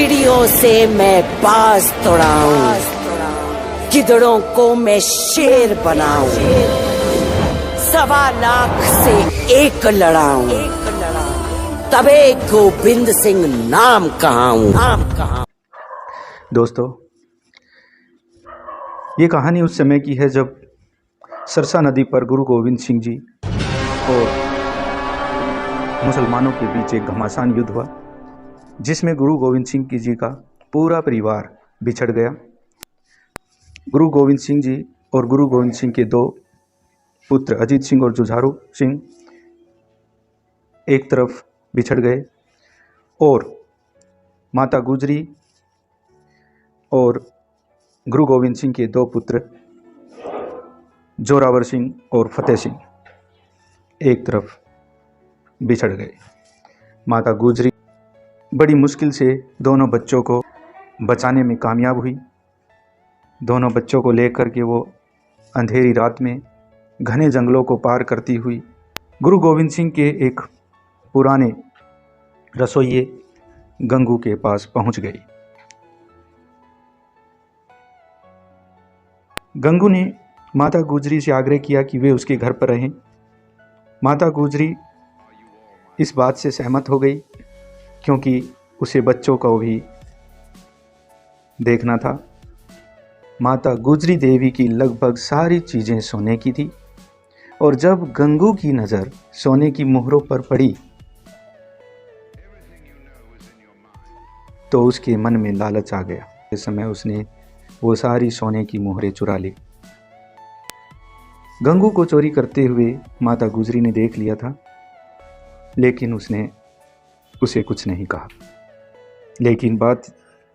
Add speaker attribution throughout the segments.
Speaker 1: चिड़ियों से मैं बाज तोड़ाऊं, गिदड़ों को मैं शेर बनाऊं, 1.25 से एक लड़ाऊं, तबे गोविंद सिंह नाम कहाऊं।
Speaker 2: दोस्तों, ये कहानी उस समय की है जब सरसा नदी पर गुरु गोविंद सिंह जी और मुसलमानों के बीच एक घमासान युद्ध हुआ, जिसमें गुरु गोविंद सिंह जी का पूरा परिवार बिछड़ गया। गुरु गोविंद सिंह जी और गुरु गोविंद सिंह के 2 पुत्र अजीत सिंह और जुझारू सिंह एक तरफ बिछड़ गए और माता गुजरी और गुरु गोविंद सिंह के 2 पुत्र जोरावर सिंह और फतेह सिंह एक तरफ बिछड़ गए। माता गुजरी बड़ी मुश्किल से दोनों बच्चों को बचाने में कामयाब हुई। दोनों बच्चों को लेकर के वो अंधेरी रात में घने जंगलों को पार करती हुई गुरु गोविंद सिंह के एक पुराने रसोइये गंगू के पास पहुंच गई। गंगू ने माता गुजरी से आग्रह किया कि वे उसके घर पर रहें। माता गुजरी इस बात से सहमत हो गई, क्योंकि उसे बच्चों को भी देखना था। माता गुजरी देवी की लगभग सारी चीज़ें सोने की थी, और जब गंगू की नज़र सोने की मोहरों पर पड़ी तो उसके मन में लालच आ गया। इस समय उसने वो सारी सोने की मोहरें चुरा ली। गंगू को चोरी करते हुए माता गुजरी ने देख लिया था, लेकिन उसने उसे कुछ नहीं कहा। लेकिन बात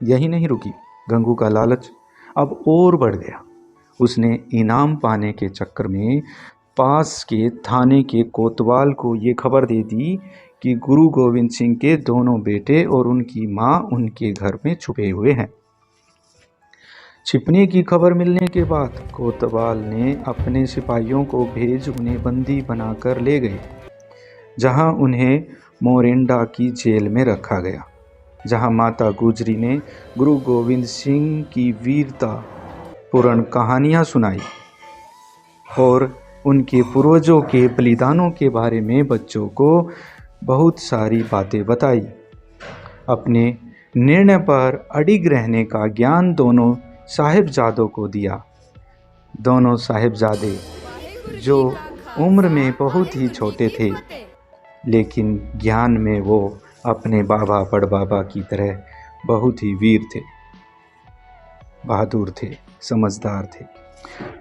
Speaker 2: यही नहीं रुकी। गंगू का लालच अब और बढ़ गया। उसने इनाम पाने के चक्कर में पास के थाने के कोतवाल को ये खबर दे दी कि गुरु गोविंद सिंह के दोनों बेटे और उनकी माँ उनके घर में छुपे हुए हैं। छिपने की खबर मिलने के बाद कोतवाल ने अपने सिपाहियों को भेज उन्हें बंदी बनाकर ले गए, जहां उन्हें मोरिंडा की जेल में रखा गया, जहां माता गुजरी ने गुरु गोविंद सिंह की वीरता पूर्ण कहानियां सुनाई और उनके पूर्वजों के बलिदानों के बारे में बच्चों को बहुत सारी बातें बताई। अपने निर्णय पर अडिग रहने का ज्ञान दोनों साहिबजादों को दिया। दोनों साहिबजादे जो उम्र में बहुत ही छोटे थे, लेकिन ज्ञान में वो अपने बाबा बड़बाबा की तरह बहुत ही वीर थे, बहादुर थे, समझदार थे।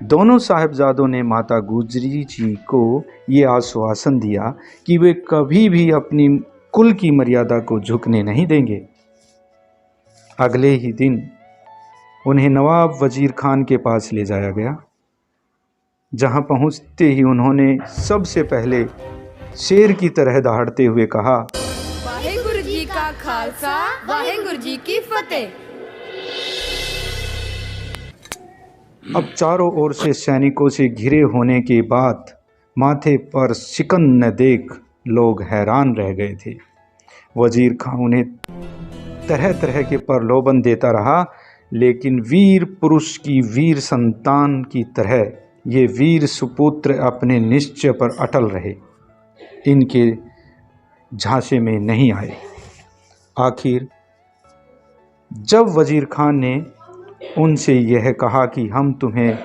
Speaker 2: दोनों साहिबजादों ने माता गुजरी जी को ये आश्वासन दिया कि वे कभी भी अपनी कुल की मर्यादा को झुकने नहीं देंगे। अगले ही दिन उन्हें नवाब वजीर खान के पास ले जाया गया, जहां पहुंचते ही उन्होंने सबसे पहले शेर की तरह दहाड़ते हुए कहा,
Speaker 3: वाहेगुरु जी का खालसा, वाहेगुरु जी की फतेह।
Speaker 2: अब चारों ओर से सैनिकों से घिरे होने के बाद माथे पर शिकन न देख लोग हैरान रह गए थे। वजीर खान उन्हें तरह तरह के प्रलोभन देता रहा, लेकिन वीर पुरुष की वीर संतान की तरह ये वीर सुपुत्र अपने निश्चय पर अटल रहे, इनके झांसे में नहीं आए। आखिर जब वजीर खान ने उनसे यह कहा कि हम तुम्हें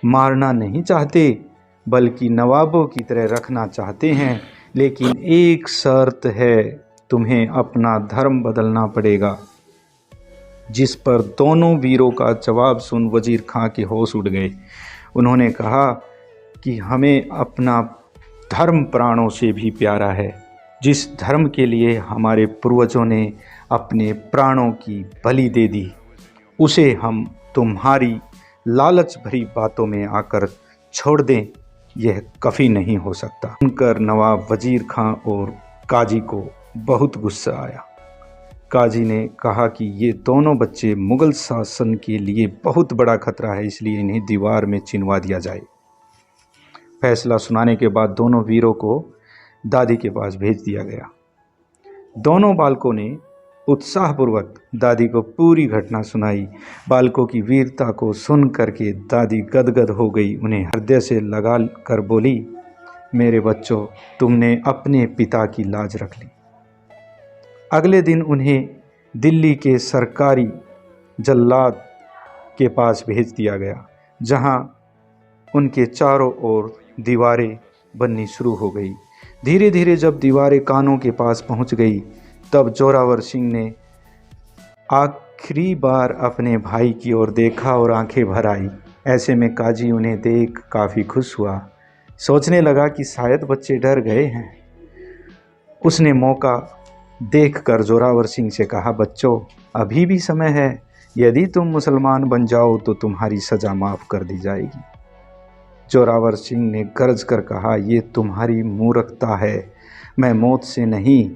Speaker 2: मारना नहीं चाहते, बल्कि नवाबों की तरह रखना चाहते हैं, लेकिन एक शर्त है, तुम्हें अपना धर्म बदलना पड़ेगा। जिस पर दोनों वीरों का जवाब सुन वजीर खां के होश उड़ गए। उन्होंने कहा कि हमें अपना धर्म प्राणों से भी प्यारा है। जिस धर्म के लिए हमारे पूर्वजों ने अपने प्राणों की बलि दे दी, उसे हम तुम्हारी लालच भरी बातों में आकर छोड़ दें, यह कभी नहीं हो सकता। सुनकर नवाब वजीर खां और काजी को बहुत गुस्सा आया। काजी ने कहा कि ये दोनों बच्चे मुग़ल शासन के लिए बहुत बड़ा खतरा है, इसलिए इन्हें दीवार में चिनवा दिया जाए। फैसला सुनाने के बाद दोनों वीरों को दादी के पास भेज दिया गया। दोनों बालकों ने उत्साहपूर्वक दादी को पूरी घटना सुनाई। बालकों की वीरता को सुन करके दादी गदगद हो गई। उन्हें हृदय से लगा कर बोली, मेरे बच्चों, तुमने अपने पिता की लाज रख ली। अगले दिन उन्हें दिल्ली के सरकारी जल्लाद के पास भेज दिया गया, जहां उनके चारों ओर दीवारें बननी शुरू हो गई। धीरे धीरे जब दीवारें कानों के पास पहुंच गई, तब जोरावर सिंह ने आखिरी बार अपने भाई की ओर देखा और आंखें भर आई। ऐसे में काजी उन्हें देख काफ़ी खुश हुआ। सोचने लगा कि शायद बच्चे डर गए हैं। उसने मौका देखकर जोरावर सिंह से कहा, बच्चों, अभी भी समय है। यदि तुम मुसलमान बन जाओ तो तुम्हारी सज़ा माफ़ कर दी जाएगी। जोरावर सिंह ने गरज कर कहा, ये तुम्हारी मूर्खता है। मैं मौत से नहीं,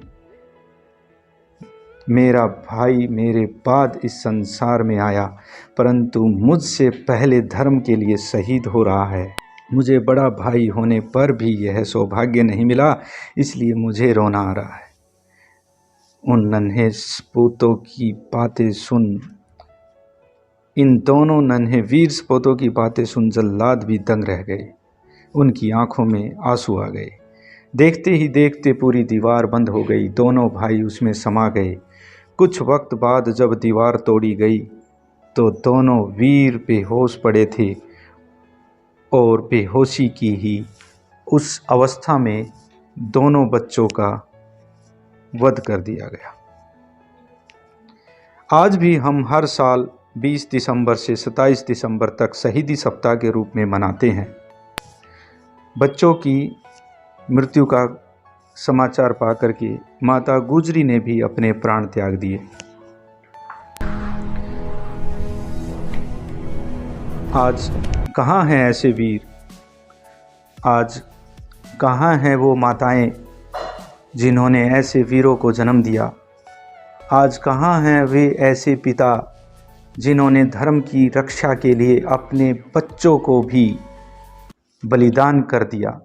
Speaker 2: मेरा भाई मेरे बाद इस संसार में आया, परंतु मुझसे पहले धर्म के लिए शहीद हो रहा है। मुझे बड़ा भाई होने पर भी यह सौभाग्य नहीं मिला, इसलिए मुझे रोना आ रहा है। उन नन्हे सपूतों की बातें सुन इन दोनों नन्हे वीर सपूतों की बातें सुन जल्लाद भी दंग रह गए। उनकी आंखों में आंसू आ गए। देखते ही देखते पूरी दीवार बंद हो गई। दोनों भाई उसमें समा गए। कुछ वक्त बाद जब दीवार तोड़ी गई तो दोनों वीर बेहोश पड़े थे और बेहोशी की ही उस अवस्था में दोनों बच्चों का वध कर दिया गया। आज भी हम हर साल 20 दिसंबर से 27 दिसंबर तक शहीदी सप्ताह के रूप में मनाते हैं। बच्चों की मृत्यु का समाचार पाकर के माता गुजरी ने भी अपने प्राण त्याग दिए। आज कहाँ हैं ऐसे वीर? आज कहाँ हैं वो माताएं जिन्होंने ऐसे वीरों को जन्म दिया? आज कहाँ हैं वे ऐसे पिता जिन्होंने धर्म की रक्षा के लिए अपने बच्चों को भी बलिदान कर दिया?